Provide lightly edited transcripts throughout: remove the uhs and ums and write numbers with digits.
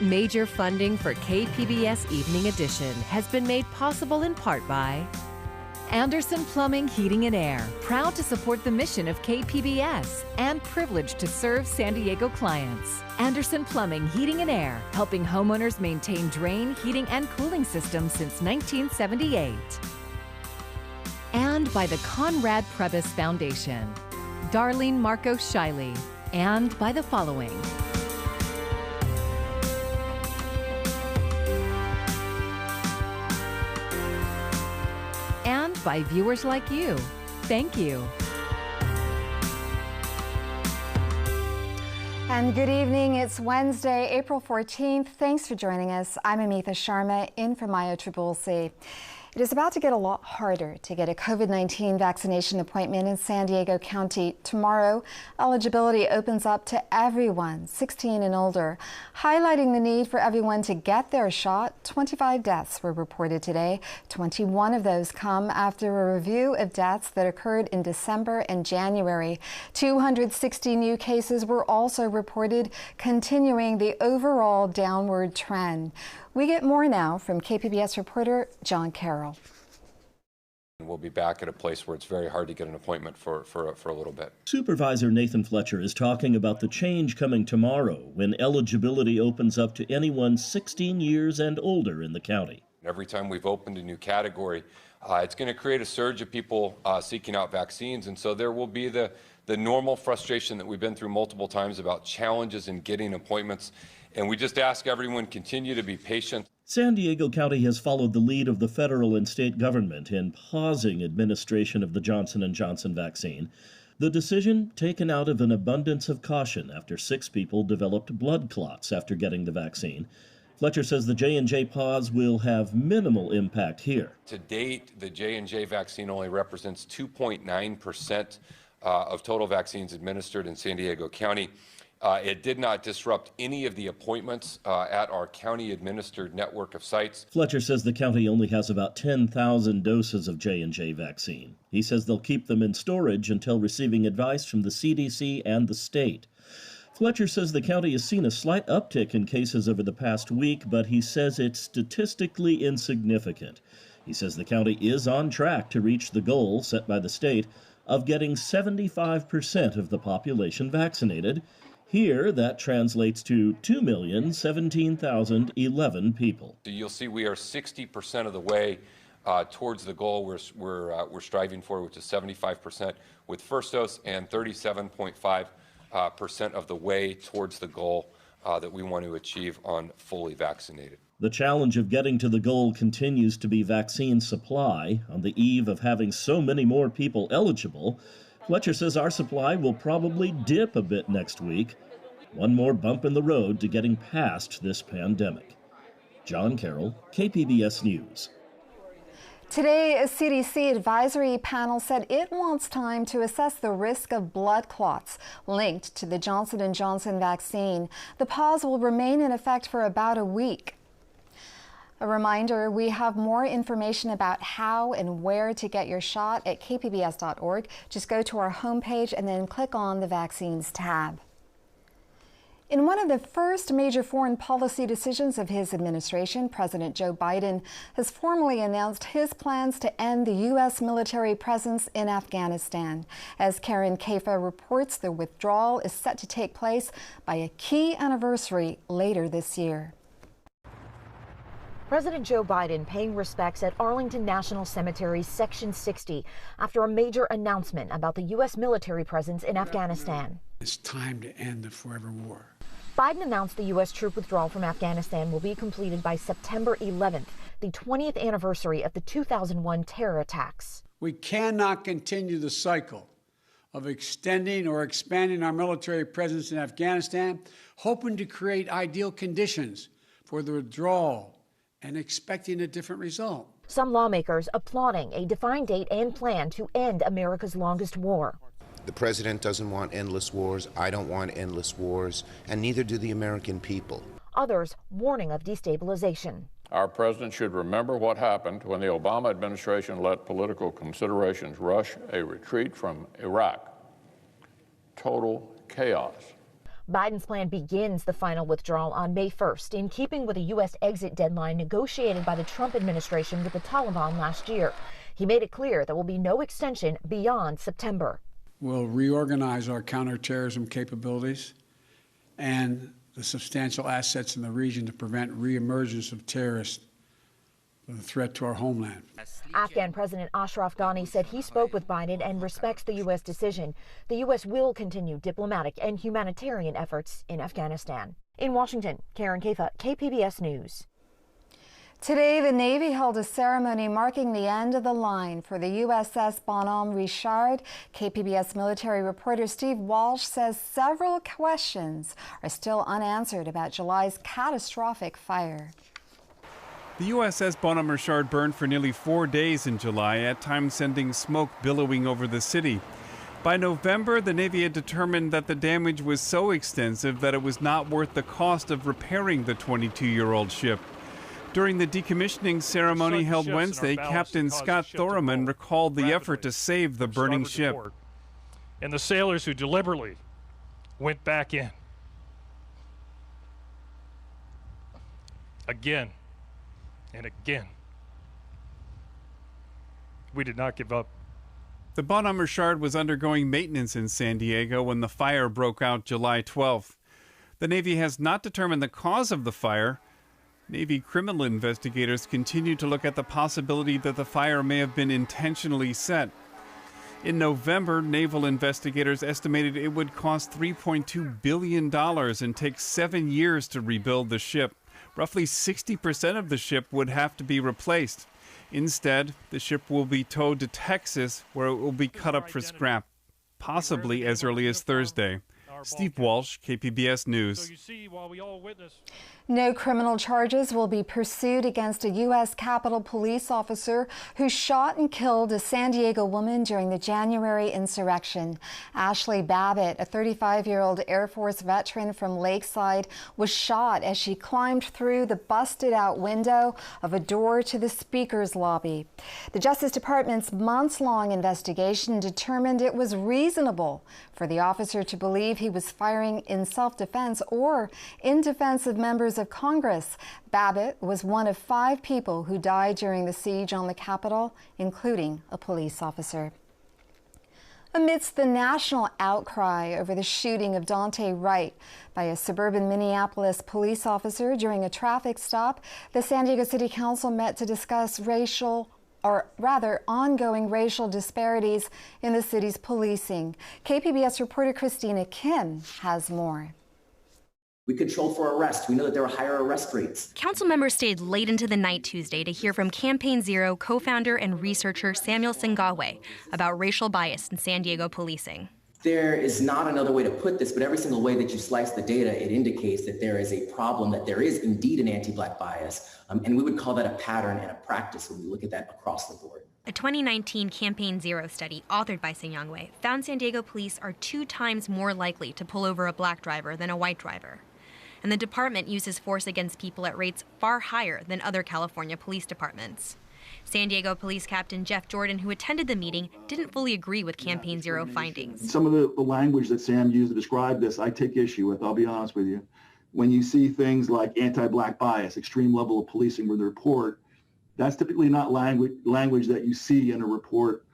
Major funding for KPBS Evening Edition has been made possible in part by Anderson Plumbing, Heating and Air, proud to support the mission of KPBS and privileged to serve San Diego clients. Anderson Plumbing, Heating and Air, helping homeowners maintain drain, heating, and cooling systems since 1978. And by the Conrad Prebys Foundation, Darlene Marco Shiley, and by the following. And by viewers like you. Thank you. And good evening. It's Wednesday, April 14th. Thanks for joining us. I'm Amitha Sharma, in for Maya Trabulsi. It is about to get a lot harder to get a COVID-19 vaccination appointment in San Diego County. Tomorrow, eligibility opens up to everyone 16 and older, highlighting the need for everyone to get their shot. 25 deaths were reported today. 21 of those come after a review of deaths that occurred in December and January. 260 new cases were also reported, continuing the overall downward trend. We get more now from KPBS reporter John Carroll. We'll be back at a place where it's very hard to get an appointment for a little bit. Supervisor Nathan Fletcher is talking about the change coming tomorrow when eligibility opens up to anyone 16 years and older in the county. Every time we've opened a new category, it's going to create a surge of people seeking out vaccines, and so there will be the normal frustration that we've been through multiple times about challenges in getting appointments. And we just ask everyone continue to be patient. San Diego County has followed the lead of the federal and state government in pausing administration of the Johnson & Johnson vaccine. The decision taken out of an abundance of caution after 6 people developed blood clots after getting the vaccine. Fletcher says the J&J pause will have minimal impact here. To date, the J&J vaccine only represents 2.9% of total vaccines administered in San Diego County. It did not disrupt any of the appointments at our county-administered network of sites. Fletcher says the county only has about 10,000 doses of J&J vaccine. He says they'll keep them in storage until receiving advice from the CDC and the state. Fletcher says the county has seen a slight uptick in cases over the past week, but he says it's statistically insignificant. He says the county is on track to reach the goal set by the state of getting 75% of the population vaccinated. Here, that translates to 2,017,011 people. You'll see we are 60% of the way towards the goal we're striving for, which is 75% with first dose, and 37.5% of the way towards the goal that we want to achieve on fully vaccinated. The challenge of getting to the goal continues to be vaccine supply. On the eve of having so many more people eligible, Fletcher says our supply will probably dip a bit next week. One more bump in the road to getting past this pandemic. John Carroll, KPBS News. Today, a CDC advisory panel said it wants time to assess the risk of blood clots linked to the Johnson & Johnson vaccine. The pause will remain in effect for about a week. A reminder, we have more information about how and where to get your shot at kpbs.org. Just go to our homepage and then click on the Vaccines tab. In one of the first major foreign policy decisions of his administration, President Joe Biden has formally announced his plans to end the U.S. military presence in Afghanistan. As Karen Kafa reports, the withdrawal is set to take place by a key anniversary later this year. President Joe Biden paying respects at Arlington National Cemetery's Section 60 after a major announcement about the U.S. military presence in Afghanistan. It's time to end the forever war. Biden announced the U.S. troop withdrawal from Afghanistan will be completed by September 11th, the 20th anniversary of the 2001 terror attacks. We cannot continue the cycle of extending or expanding our military presence in Afghanistan, hoping to create ideal conditions for the withdrawal and expecting a different result. Some lawmakers applauding a defined date and plan to end America's longest war. The president doesn't want endless wars. I don't want endless wars, and neither do the American people. Others warning of destabilization. Our president should remember what happened when the Obama administration let political considerations rush a retreat from Iraq. Total chaos. Biden's plan begins the final withdrawal on May 1st, in keeping with a U.S. exit deadline negotiated by the Trump administration with the Taliban last year. He made it clear there will be no extension beyond September. We'll reorganize our counterterrorism capabilities and the substantial assets in the region to prevent reemergence of terrorists with a threat to our homeland. Afghan President Ashraf Ghani said he spoke with Biden and respects the U.S. decision. The U.S. will continue diplomatic and humanitarian efforts in Afghanistan. In Washington, Karen Kafa, KPBS News. Today, the Navy held a ceremony marking the end of the line for the USS Bonhomme Richard. KPBS military reporter Steve Walsh says several questions are still unanswered about July's catastrophic fire. The USS Bonhomme Richard burned for nearly 4 days in July, at times sending smoke billowing over the city. By November, the Navy had determined that the damage was so extensive that it was not worth the cost of repairing the 22-year-old ship. During the decommissioning ceremony held Wednesday, Captain Scott Thoroman recalled the effort to save the burning ship. And the sailors who deliberately went back in. Again and again. We did not give up. The Bonhomme Richard was undergoing maintenance in San Diego when the fire broke out July 12th. The Navy has not determined the cause of the fire. Navy criminal investigators continue to look at the possibility that the fire may have been intentionally set. In November, naval investigators estimated it would cost $3.2 billion and take 7 years to rebuild the ship. Roughly 60% of the ship would have to be replaced. Instead, the ship will be towed to Texas, where it will be cut up for scrap, possibly as early as Thursday. Steve Walsh, KPBS News. No criminal charges will be pursued against a U.S. Capitol Police officer who shot and killed a San Diego woman during the January insurrection. Ashley Babbitt, a 35-year-old Air Force veteran from Lakeside, was shot as she climbed through the busted-out window of a door to the Speaker's lobby. The Justice Department's months-long investigation determined it was reasonable for the officer to believe he was firing in self-defense or in defense of members of Congress. Babbitt was one of 5 people who died during the siege on the Capitol, including a police officer. Amidst the national outcry over the shooting of Daunte Wright by a suburban Minneapolis police officer during a traffic stop, the San Diego City Council met to discuss ongoing racial disparities in the city's policing. KPBS reporter Christina Kim has more. We controlled for arrest. We know that there were higher arrest rates. Council members stayed late into the night Tuesday to hear from Campaign Zero co-founder and researcher Samuel Singawe about racial bias in San Diego policing. There is not another way to put this, but every single way that you slice the data, it indicates that there is a problem, that there is indeed an anti-Black bias, and we would call that a pattern and a practice when we look at that across the board. A 2019 Campaign Zero study authored by Singawe found San Diego police are 2 times more likely to pull over a Black driver than a white driver. And the department uses force against people at rates far higher than other California police departments. San Diego Police Captain Jeff Jordan, who attended the meeting, didn't fully agree with Campaign Zero findings. Some of the language that Sam used to describe this, I take issue with, I'll be honest with you. When you see things like anti-Black bias, extreme level of policing with a report, that's typically not language that you see in a report,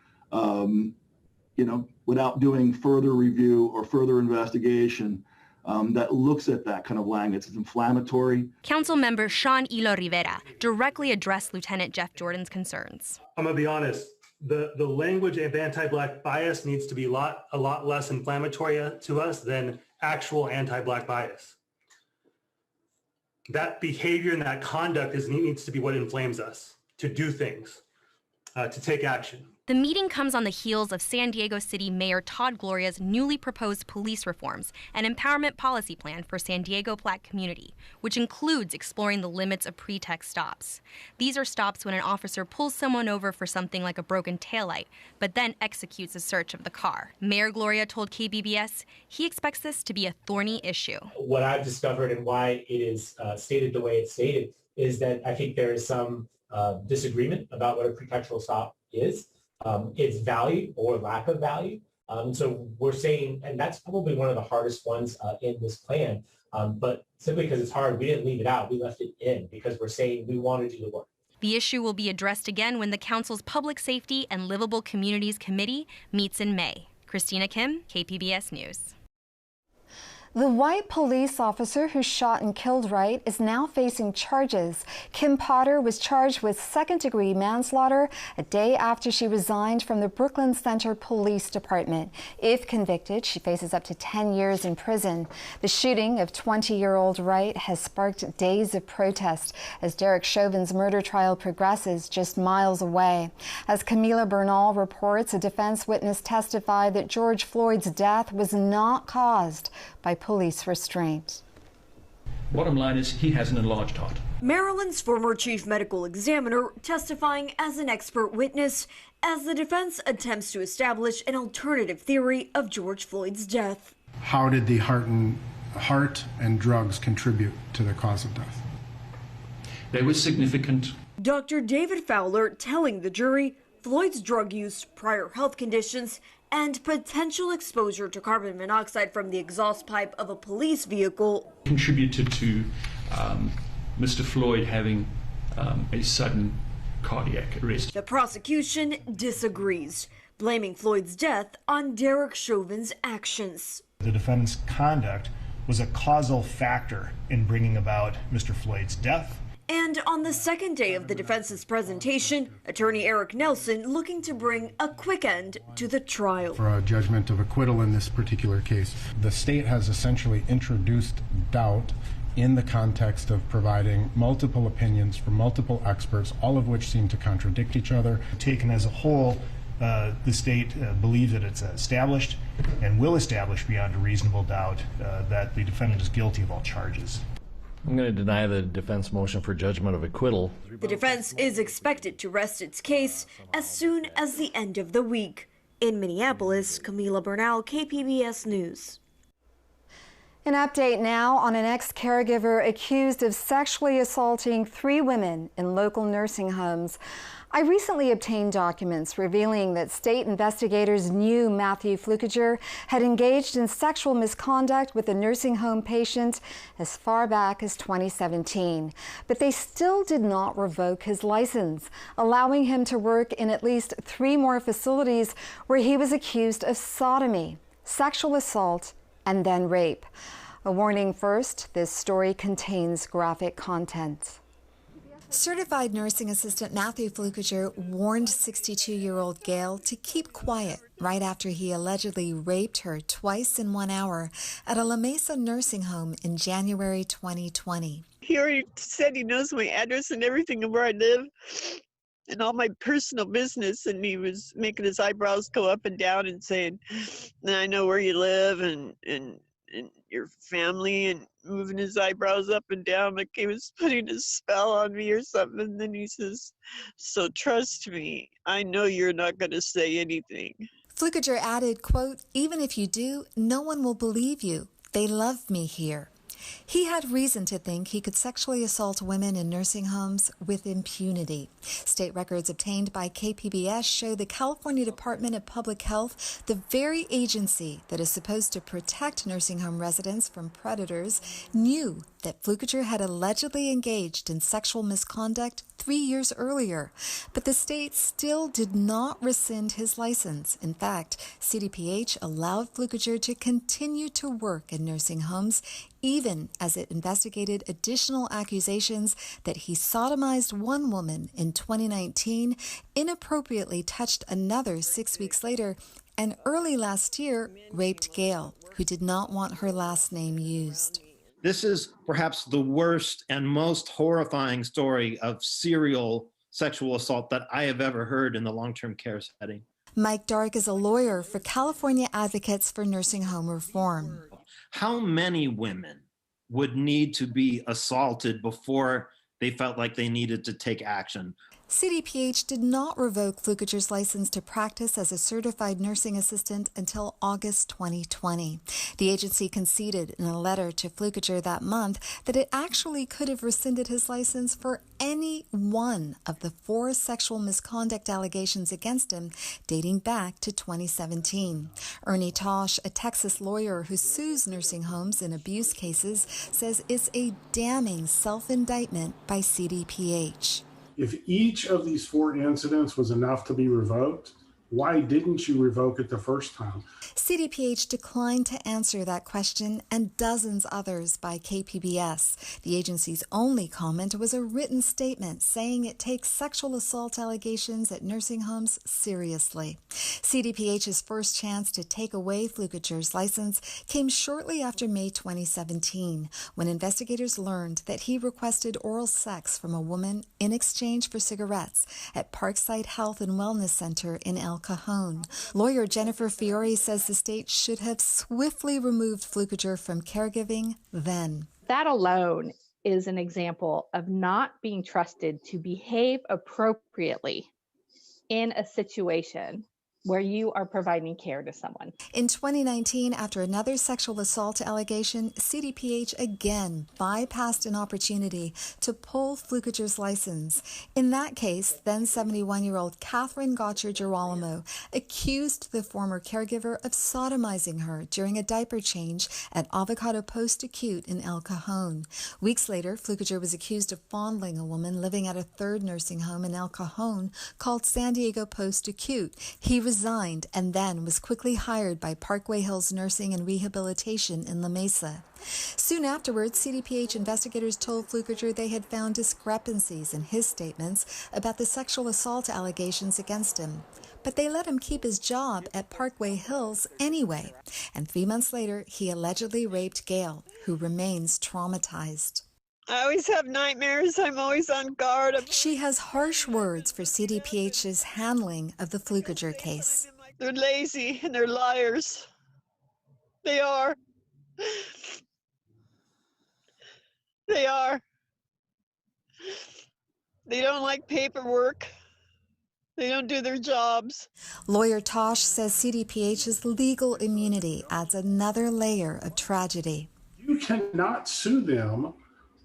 without doing further review or further investigation. That looks at that kind of language. It's inflammatory. Council member Sean Ilo Rivera directly addressed Lieutenant Jeff Jordan's concerns. I'm going to be honest. The language of anti-Black bias needs to be a lot less inflammatory to us than actual anti-Black bias. That behavior and that conduct needs to be what inflames us to do things, to take action. The meeting comes on the heels of San Diego City Mayor Todd Gloria's newly proposed police reforms and empowerment policy plan for San Diego Black community, which includes exploring the limits of pretext stops. These are stops when an officer pulls someone over for something like a broken taillight, but then executes a search of the car. Mayor Gloria told KPBS he expects this to be a thorny issue. What I've discovered and why it is stated the way it's stated is that I think there is some disagreement about what a pretextual stop is. Its value or lack of value, So we're saying, and that's probably one of the hardest ones in this plan, but simply because it's hard, we didn't leave it out. We left it in because we're saying we want to do the work. The issue will be addressed again when the Council's Public Safety and Livable Communities Committee meets in May. Christina Kim, KPBS News. The white police officer who shot and killed Wright is now facing charges. Kim Potter was charged with second-degree manslaughter a day after she resigned from the Brooklyn Center Police Department. If convicted, she faces up to 10 years in prison. The shooting of 20-year-old Wright has sparked days of protest as Derek Chauvin's murder trial progresses just miles away. As Camila Bernal reports, a defense witness testified that George Floyd's death was not caused by police restraint. Bottom line is he has an enlarged heart. Maryland's former chief medical examiner testifying as an expert witness as the defense attempts to establish an alternative theory of George Floyd's death. How did the heart and drugs contribute to the cause of death? They were significant. Dr. David Fowler telling the jury Floyd's drug use, prior health conditions, and potential exposure to carbon monoxide from the exhaust pipe of a police vehicle contributed to Mr. Floyd having a sudden cardiac arrest. The prosecution disagrees, blaming Floyd's death on Derek Chauvin's actions. The defendant's conduct was a causal factor in bringing about Mr. Floyd's death. And on the second day of the defense's presentation, attorney Eric Nelson looking to bring a quick end to the trial. For a judgment of acquittal in this particular case, the state has essentially introduced doubt in the context of providing multiple opinions from multiple experts, all of which seem to contradict each other. Taken as a whole, the state believes that it's established and will establish beyond a reasonable doubt that the defendant is guilty of all charges. I'm going to deny the defense motion for judgment of acquittal. The defense is expected to rest its case as soon as the end of the week. In Minneapolis, Camila Bernal, KPBS News. An update now on an ex-caregiver accused of sexually assaulting 3 women in local nursing homes. I recently obtained documents revealing that state investigators knew Matthew Flukiger had engaged in sexual misconduct with a nursing home patient as far back as 2017. But they still did not revoke his license, allowing him to work in at least 3 more facilities where he was accused of sodomy, sexual assault, and then rape. A warning first, this story contains graphic content. Certified nursing assistant Matthew Flukiger warned 62-year-old Gail to keep quiet right after he allegedly raped her twice in 1 hour at a La Mesa nursing home in January 2020. He already said he knows my address and everything of where I live and all my personal business, and he was making his eyebrows go up and down and saying, I know where you live and your family, and moving his eyebrows up and down like he was putting a spell on me or something. And then he says, so trust me, I know you're not going to say anything. Flukiger added, quote, even if you do, no one will believe you. They love me here. He had reason to think he could sexually assault women in nursing homes with impunity. State records obtained by KPBS show the California Department of Public Health, the very agency that is supposed to protect nursing home residents from predators, knew that Flukiger had allegedly engaged in sexual misconduct 3 years earlier, but the state still did not rescind his license. In fact, CDPH allowed Flukiger to continue to work in nursing homes, even as it investigated additional accusations that he sodomized one woman in 2019, inappropriately touched another 6 weeks later, and early last year raped Gail, who did not want her last name used. This is perhaps the worst and most horrifying story of serial sexual assault that I have ever heard in the long-term care setting. Mike Dark is a lawyer for California Advocates for Nursing Home Reform. How many women would need to be assaulted before they felt like they needed to take action? CDPH did not revoke Flukiger's license to practice as a certified nursing assistant until August 2020. The agency conceded in a letter to Flukiger that month that it actually could have rescinded his license for any one of the 4 sexual misconduct allegations against him dating back to 2017. Ernie Tosh, a Texas lawyer who sues nursing homes in abuse cases, says it's a damning self-indictment by CDPH. If each of these 4 incidents was enough to be revoked, why didn't you revoke it the first time? CDPH declined to answer that question and dozens others by KPBS. The agency's only comment was a written statement saying it takes sexual assault allegations at nursing homes seriously. CDPH's first chance to take away Flukiger's license came shortly after May 2017, when investigators learned that he requested oral sex from a woman in exchange for cigarettes at Parkside Health and Wellness Center in El Cajon. Lawyer Jennifer Fiore says the state should have swiftly removed Flukiger from caregiving then. That alone is an example of not being trusted to behave appropriately in a situation where you are providing care to someone. In 2019, after another sexual assault allegation, CDPH again bypassed an opportunity to pull Flukiger's license. In that case, then 71-year-old Catherine Gotcher-Girolamo accused the former caregiver of sodomizing her during a diaper change at Avocado Post-Acute in El Cajon. Weeks later, Flukiger was accused of fondling a woman living at a third nursing home in El Cajon called San Diego Post-Acute. He resigned and then was quickly hired by Parkway Hills Nursing and Rehabilitation in La Mesa. Soon afterwards, CDPH investigators told Flukiger they had found discrepancies in his statements about the sexual assault allegations against him. But they let him keep his job at Parkway Hills anyway. And 3 months later, he allegedly raped Gail, who remains traumatized. I always have nightmares. I'm always on guard. She has harsh words for CDPH's handling of the Flukiger case. They're lazy and they're liars. They are. They are. They don't like paperwork. They don't do their jobs. Lawyer Tosh says CDPH's legal immunity adds another layer of tragedy. You cannot sue them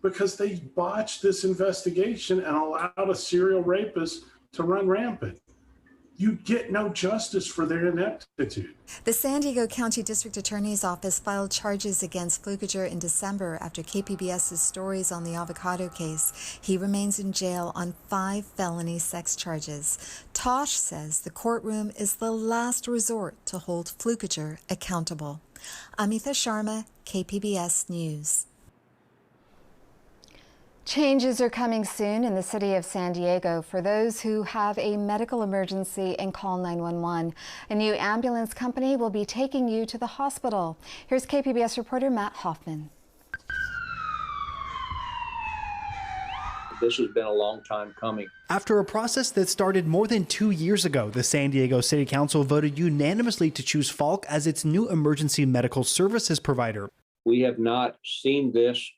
because they botched this investigation and allowed a serial rapist to run rampant. You get no justice for their ineptitude. The San Diego County District Attorney's Office filed charges against Flukiger in December after KPBS's stories on the Avocado case. He remains in jail on 5 felony sex charges. Tosh says the courtroom is the last resort to hold Flukiger accountable. Amitha Sharma, KPBS News. Changes are coming soon in the city of San Diego for those who have a medical emergency and call 911. A new ambulance company will be taking you to the hospital. Here's KPBS reporter Matt Hoffman. This has been a long time coming. After a process that started more than 2 years ago, the San Diego City Council voted unanimously to choose Falk as its new emergency medical services provider. We have not seen this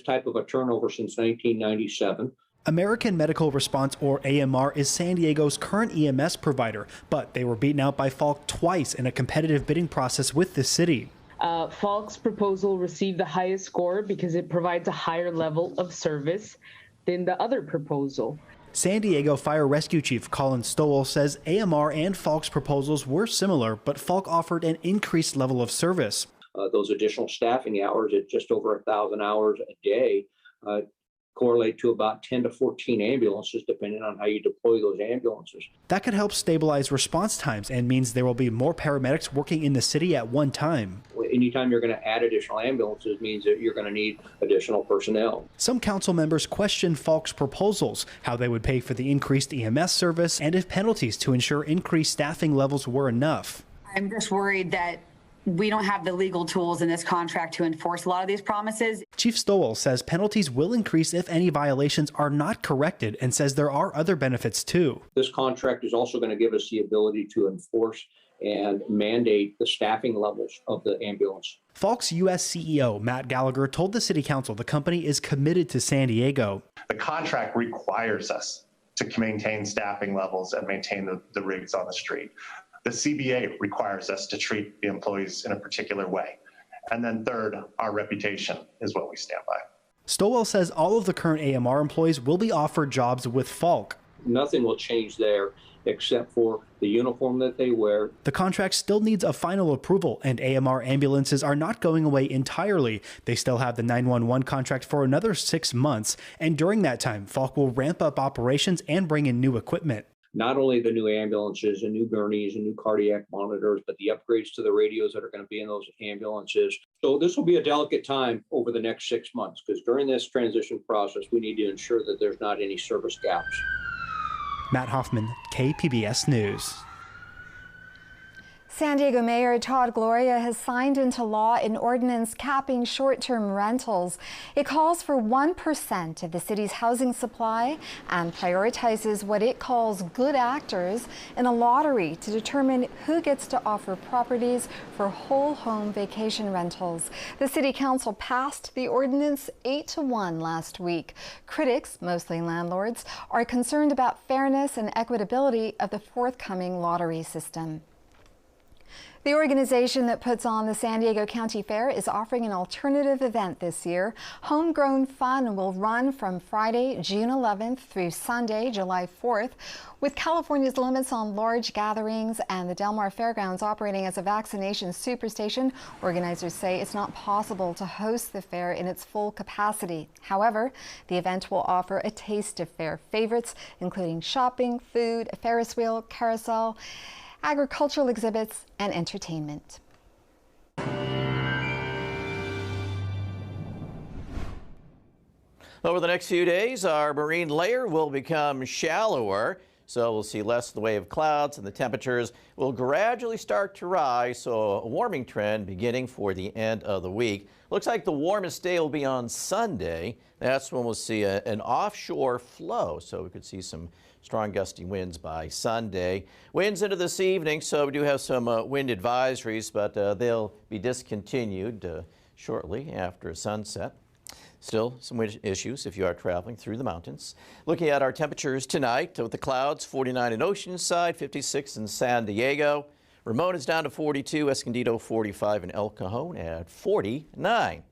type of a turnover since 1997. American Medical Response, or AMR, is San Diego's current EMS provider, but they were beaten out by Falk twice in a competitive bidding process with the city. Falk's proposal received the highest score because it provides a higher level of service than the other proposal. San Diego Fire Rescue Chief Colin Stowell says AMR and Falk's proposals were similar, but Falk offered an increased level of service. Those additional staffing hours at just over 1,000 hours a day correlate to about 10 to 14 ambulances, depending on how you deploy those ambulances. That could help stabilize response times and means there will be more paramedics working in the city at one time. Anytime you're going to add additional ambulances means that you're going to need additional personnel. Some council members questioned Falk's proposals, how they would pay for the increased EMS service, and if penalties to ensure increased staffing levels were enough. I'm just worried that we don't have the legal tools in this contract to enforce a lot of these promises. Chief Stowell says penalties will increase if any violations are not corrected and says there are other benefits too. This contract is also going to give us the ability to enforce and mandate the staffing levels of the ambulance. Falk's U.S. CEO, Matt Gallagher, told the city council the company is committed to San Diego. The contract requires us to maintain staffing levels and maintain the rigs on the street. The CBA requires us to treat the employees in a particular way. And then third, our reputation is what we stand by. Stowell says all of the current AMR employees will be offered jobs with Falk. Nothing will change there except for the uniform that they wear. The contract still needs a final approval, and AMR ambulances are not going away entirely. They still have the 911 contract for another 6 months, and during that time, Falk will ramp up operations and bring in new equipment. Not only the new ambulances and new gurneys and new cardiac monitors, but the upgrades to the radios that are going to be in those ambulances. So this will be a delicate time over the next 6 months, because during this transition process, we need to ensure that there's not any service gaps. Matt Hoffman, KPBS News. San Diego Mayor Todd Gloria has signed into law an ordinance capping short-term rentals. It calls for 1% of the city's housing supply and prioritizes what it calls good actors in a lottery to determine who gets to offer properties for whole home vacation rentals. The City Council passed the ordinance 8-1 last week. Critics, mostly landlords, are concerned about fairness and equitability of the forthcoming lottery system. The organization that puts on the San Diego County Fair is offering an alternative event this year. Homegrown Fun will run from Friday, June 11th through Sunday, July 4th. With California's limits on large gatherings and the Del Mar Fairgrounds operating as a vaccination superstation, organizers say it's not possible to host the fair in its full capacity. However, the event will offer a taste of fair favorites, including shopping, food, a Ferris wheel, carousel, agricultural exhibits, and entertainment. Over the next few days, our marine layer will become shallower, so we'll see less in the way of clouds, and the temperatures will gradually start to rise, so a warming trend beginning for the end of the week. Looks like the warmest day will be on Sunday. That's when we'll see an offshore flow, so we could see some strong gusty winds by Sunday. Winds into this evening, so we do have some wind advisories, but they'll be discontinued shortly after sunset. Still some wind issues if you are traveling through the mountains. Looking at our temperatures tonight with the clouds, 49 in Oceanside, 56 in San Diego. Ramona's down to 42, Escondido 45, and El Cajon at 49.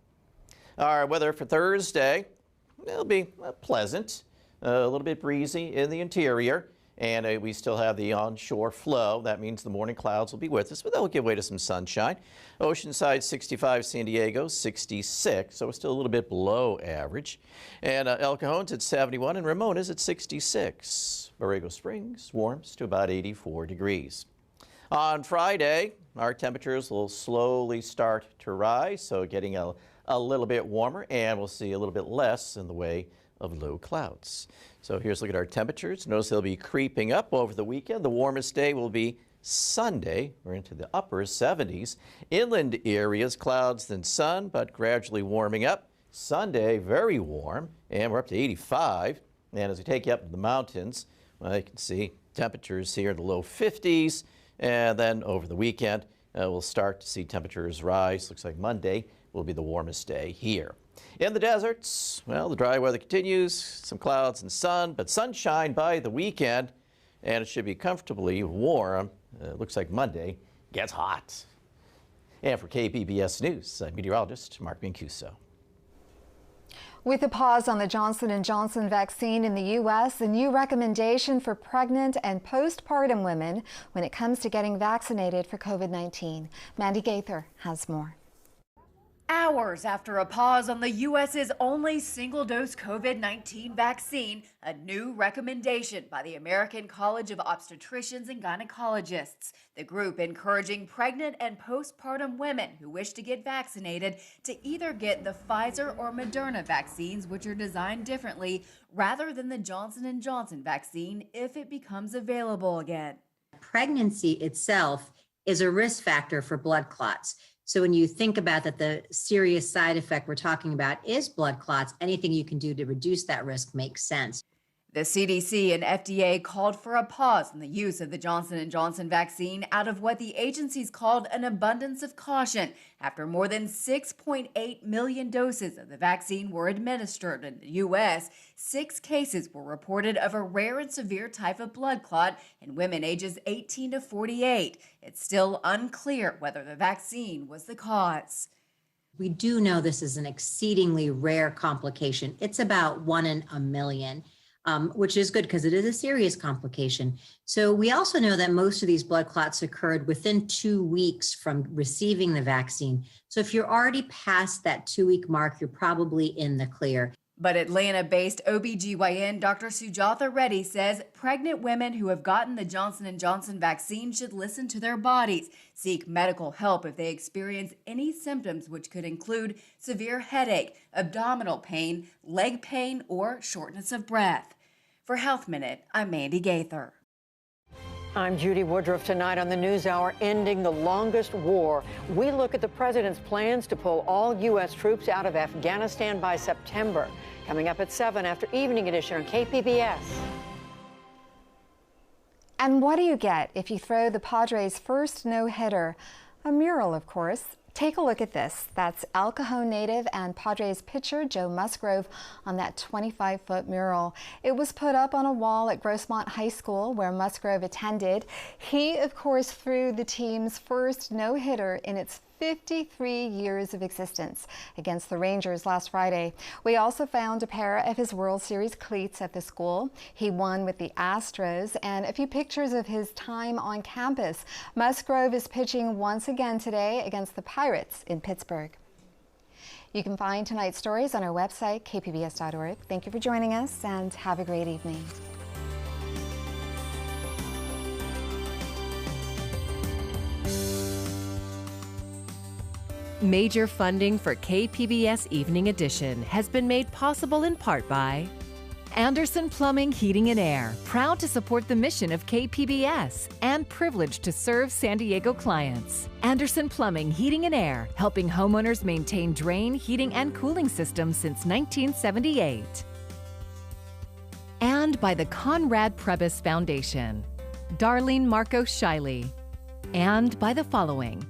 Our weather for Thursday, it'll be pleasant. A little bit breezy in the interior, and we still have the onshore flow. That means the morning clouds will be with us, but they'll give way to some sunshine. Oceanside 65, San Diego 66, so we're still a little bit below average. And El Cajon's at 71 and Ramona's at 66. Borrego Springs warms to about 84 degrees. On Friday, our temperatures will slowly start to rise, so getting a little bit warmer, and we'll see a little bit less in the way of low clouds. So here's a look at our temperatures. Notice they'll be creeping up over the weekend. The warmest day will be Sunday. We're into the upper 70s. Inland areas, clouds then sun, but gradually warming up. Sunday, very warm, and we're up to 85. And as we take you up to the mountains, well, you can see temperatures here in the low 50s. And then over the weekend, we'll start to see temperatures rise. Looks like Monday will be the warmest day here. In the deserts, well, the dry weather continues, some clouds and sun, but sunshine by the weekend, and it should be comfortably warm. Looks like Monday gets hot. And for KPBS News, I'm meteorologist Mark Mancuso. With a pause on the Johnson & Johnson vaccine in the U.S., a new recommendation for pregnant and postpartum women when it comes to getting vaccinated for COVID-19. Mandy Gaither has more. Hours after a pause on the U.S.'s only single-dose COVID-19 vaccine, a new recommendation by the American College of Obstetricians and Gynecologists, the group encouraging pregnant and postpartum women who wish to get vaccinated to either get the Pfizer or Moderna vaccines, which are designed differently, rather than the Johnson & Johnson vaccine if it becomes available again. Pregnancy itself is a risk factor for blood clots. So when you think about that, the serious side effect we're talking about is blood clots, anything you can do to reduce that risk makes sense. The CDC and FDA called for a pause in the use of the Johnson & Johnson vaccine out of what the agencies called an abundance of caution after more than 6.8 million doses of the vaccine were administered in the U.S. 6 cases were reported of a rare and severe type of blood clot in women ages 18 to 48. It's still unclear whether the vaccine was the cause. We do know this is an exceedingly rare complication. It's about 1 in a million. Which is good because it is a serious complication. So we also know that most of these blood clots occurred within 2 weeks from receiving the vaccine. So if you're already past that 2-week mark, you're probably in the clear. But Atlanta-based OBGYN Dr. Sujatha Reddy says pregnant women who have gotten the Johnson & Johnson vaccine should listen to their bodies, seek medical help if they experience any symptoms, which could include severe headache, abdominal pain, leg pain, or shortness of breath. For Health Minute, I'm Mandy Gaither. I'm Judy Woodruff. Tonight on the NewsHour, ending the longest war. We look at the president's plans to pull all U.S. troops out of Afghanistan by September. Coming up at 7 after Evening Edition on KPBS. And what do you get if you throw the Padres' first no-hitter? A mural, of course. Take a look at this. That's El Cajon native and Padres pitcher Joe Musgrove on that 25-foot mural. It was put up on a wall at Grossmont High School where Musgrove attended. He, of course, threw the team's first no-hitter in its 53 years of existence against the Rangers last Friday. We also found a pair of his World Series cleats at the school. He won with the Astros, and a few pictures of his time on campus. Musgrove is pitching once again today against the Pirates in Pittsburgh. You can find tonight's stories on our website, kpbs.org. Thank you for joining us, and have a great evening. Major funding for KPBS Evening Edition has been made possible in part by Anderson Plumbing, Heating and Air, proud to support the mission of KPBS and privileged to serve San Diego clients. Anderson Plumbing, Heating and Air, helping homeowners maintain drain, heating, and cooling systems since 1978. And by the Conrad Prebys Foundation, Darlene Marco Shiley. And by the following: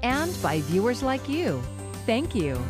and by viewers like you. Thank you.